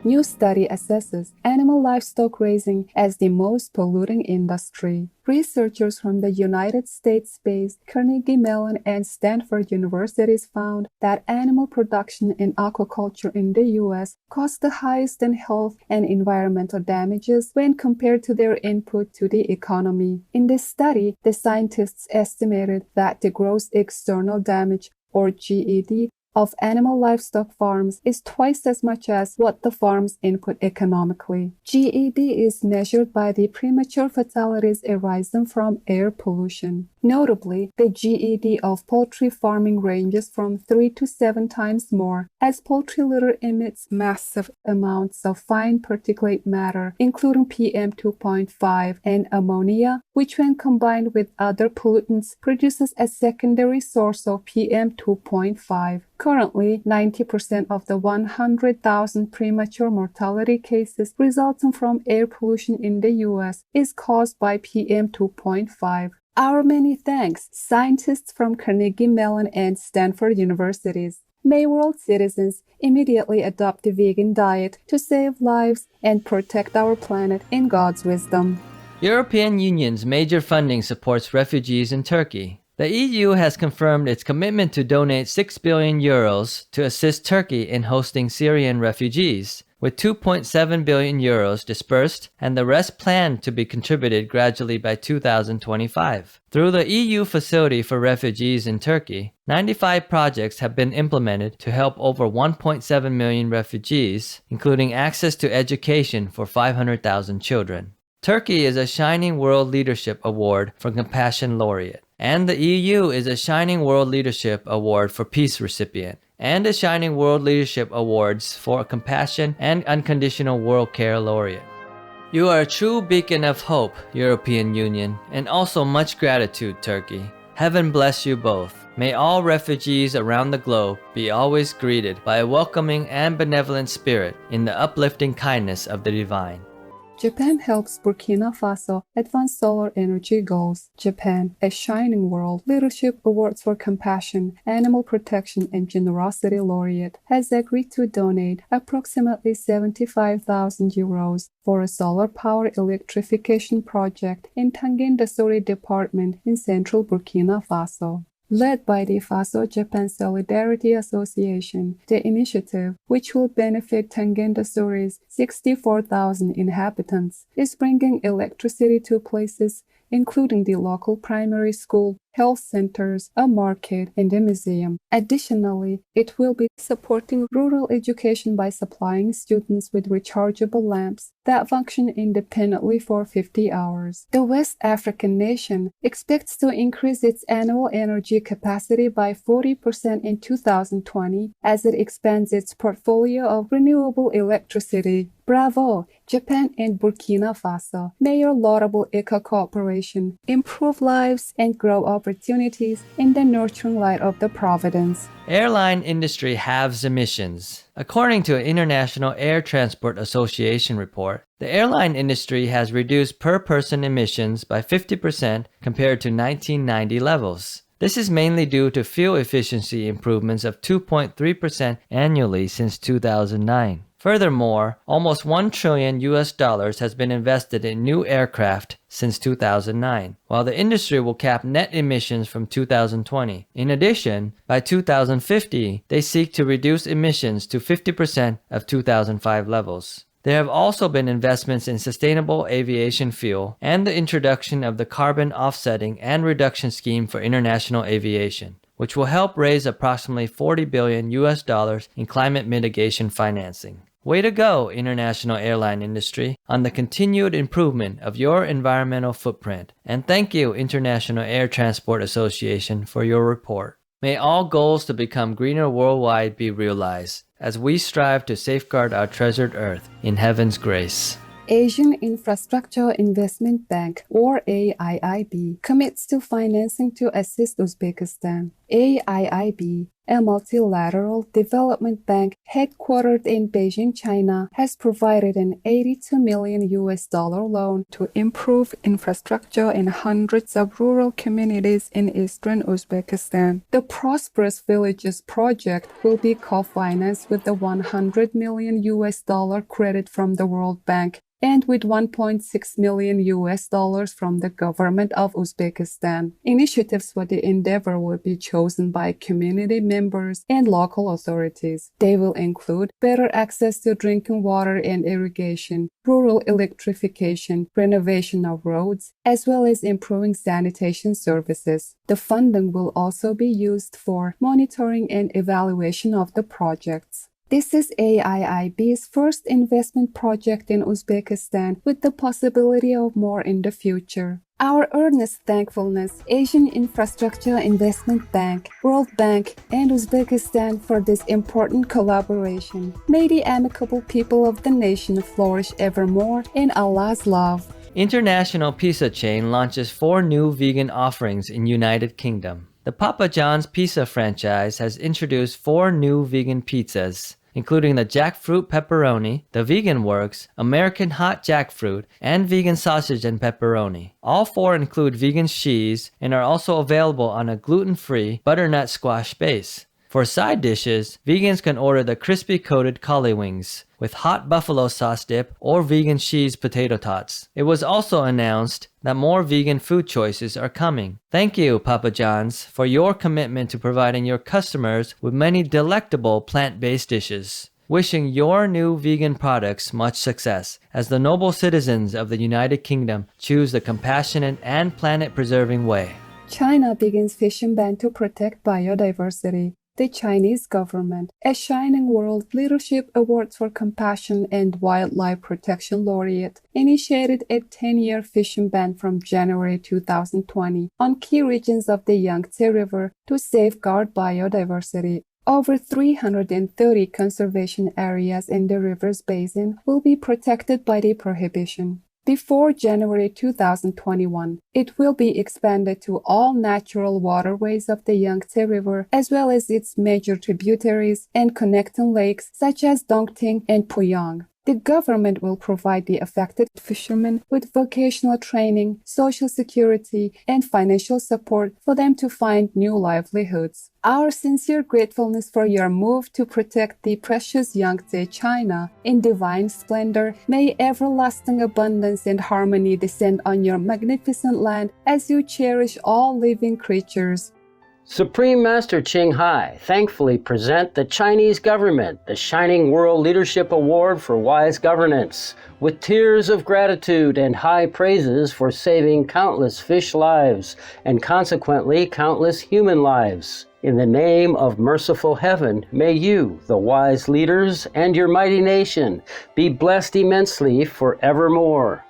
New study assesses animal livestock raising as the most polluting industry. Researchers from the United States-based Carnegie Mellon and Stanford universities found that animal production and aquaculture in the U.S. caused the highest in health and environmental damages when compared to their input to the economy. In this study, the scientists estimated that the gross external damage, or GED, of animal livestock farms is twice as much as what the farms input economically. GED is measured by the premature fatalities arising from air pollution. Notably, the GED of poultry farming ranges from 3 to 7 times more, as poultry litter emits massive amounts of fine particulate matter, including PM2.5 and ammonia, which when combined with other pollutants produces a secondary source of PM2.5. Currently, 90% of the 100,000 premature mortality cases resulting from air pollution in the U.S. is caused by PM2.5. Our many thanks, scientists from Carnegie Mellon and Stanford universities. May world citizens immediately adopt the vegan diet to save lives and protect our planet in God's wisdom. European Union's major funding supports refugees in Turkey. The EU has confirmed its commitment to donate 6 billion euros to assist Turkey in hosting Syrian refugees, with 2.7 billion euros dispersed and the rest planned to be contributed gradually by 2025. Through the EU Facility for Refugees in Turkey, 95 projects have been implemented to help over 1.7 million refugees, including access to education for 500,000 children. Turkey is a Shining World Leadership Award for Compassion Laureate, and the EU is a Shining World Leadership Award for Peace recipient, and a Shining World Leadership Awards for Compassion and Unconditional World Care Laureate. You are a true beacon of hope, European Union, and also much gratitude, Turkey. Heaven bless you both. May all refugees around the globe be always greeted by a welcoming and benevolent spirit in the uplifting kindness of the divine. Japan helps Burkina Faso advance solar energy goals. Japan, a Shining World Leadership Awards for Compassion, Animal Protection and Generosity Laureate, has agreed to donate approximately 75,000 euros for a solar power electrification project in Tangendasori Department in central Burkina Faso. Led by the Faso-Japan Solidarity Association, the initiative, which will benefit Tangendasori's 64,000 inhabitants, is bringing electricity to places including the local primary school, health centers, a market, and a museum. Additionally, it will be supporting rural education by supplying students with rechargeable lamps that function independently for 50 hours. The West African nation expects to increase its annual energy capacity by 40% in 2020 as it expands its portfolio of renewable electricity. Bravo! Japan and Burkina Faso. May your laudable eco-cooperation improve lives and grow opportunities in the nurturing light of the Providence. Airline industry halves emissions. According to an International Air Transport Association report, the airline industry has reduced per-person emissions by 50% compared to 1990 levels. This is mainly due to fuel efficiency improvements of 2.3% annually since 2009. Furthermore, almost $1 trillion has been invested in new aircraft since 2009, while the industry will cap net emissions from 2020. In addition, by 2050, they seek to reduce emissions to 50% of 2005 levels. There have also been investments in sustainable aviation fuel and the introduction of the carbon offsetting and reduction scheme for international aviation, which will help raise approximately $40 billion in climate mitigation financing. Way to go, international airline industry, on the continued improvement of your environmental footprint. And thank you, International Air Transport Association, for your report. May all goals to become greener worldwide be realized, as we strive to safeguard our treasured earth in heaven's grace. Asian Infrastructure Investment Bank, or AIIB, commits to financing to assist Uzbekistan. AIIB, a multilateral development bank headquartered in Beijing, China, has provided an $82 million loan to improve infrastructure in hundreds of rural communities in eastern Uzbekistan. The Prosperous Villages project will be co-financed with the $100 million credit from the World Bank and with $1.6 million from the government of Uzbekistan. Initiatives for the endeavor will be chosen by community members and local authorities. They will include better access to drinking water and irrigation, rural electrification, renovation of roads, as well as improving sanitation services. The funding will also be used for monitoring and evaluation of the projects. This is AIIB's first investment project in Uzbekistan, with the possibility of more in the future. Our earnest thankfulness, Asian Infrastructure Investment Bank, World Bank, and Uzbekistan for this important collaboration. May the amicable people of the nation flourish evermore in Allah's love. International Pizza Chain launches 4 new vegan offerings in United Kingdom. The Papa John's Pizza franchise has introduced 4 new vegan pizzas, including the jackfruit pepperoni, the Vegan Works, American hot jackfruit, and vegan sausage and pepperoni. All 4 include vegan cheese and are also available on a gluten-free butternut squash base. For side dishes, vegans can order the crispy-coated cauli wings with hot buffalo sauce dip or vegan cheese potato tots. It was also announced that more vegan food choices are coming. Thank you, Papa John's, for your commitment to providing your customers with many delectable plant-based dishes. Wishing your new vegan products much success as the noble citizens of the United Kingdom choose the compassionate and planet-preserving way. China begins fishing ban to protect biodiversity. The Chinese government, a Shining World Leadership Awards for Compassion and Wildlife Protection laureate, initiated a 10-year fishing ban from January 2020 on key regions of the Yangtze River to safeguard biodiversity. Over 330 conservation areas in the river's basin will be protected by the prohibition. Before January 2021, it will be expanded to all natural waterways of the Yangtze River as well as its major tributaries and connecting lakes such as Dongting and Puyang. The government will provide the affected fishermen with vocational training, social security, and financial support for them to find new livelihoods. Our sincere gratefulness for your move to protect the precious Yangtze, China, in divine splendor. May everlasting abundance and harmony descend on your magnificent land as you cherish all living creatures. Supreme Master Ching Hai thankfully present the Chinese government the Shining World Leadership Award for Wise Governance, with tears of gratitude and high praises for saving countless fish lives and consequently countless human lives. In the name of merciful heaven, may you, the wise leaders, and your mighty nation be blessed immensely forevermore.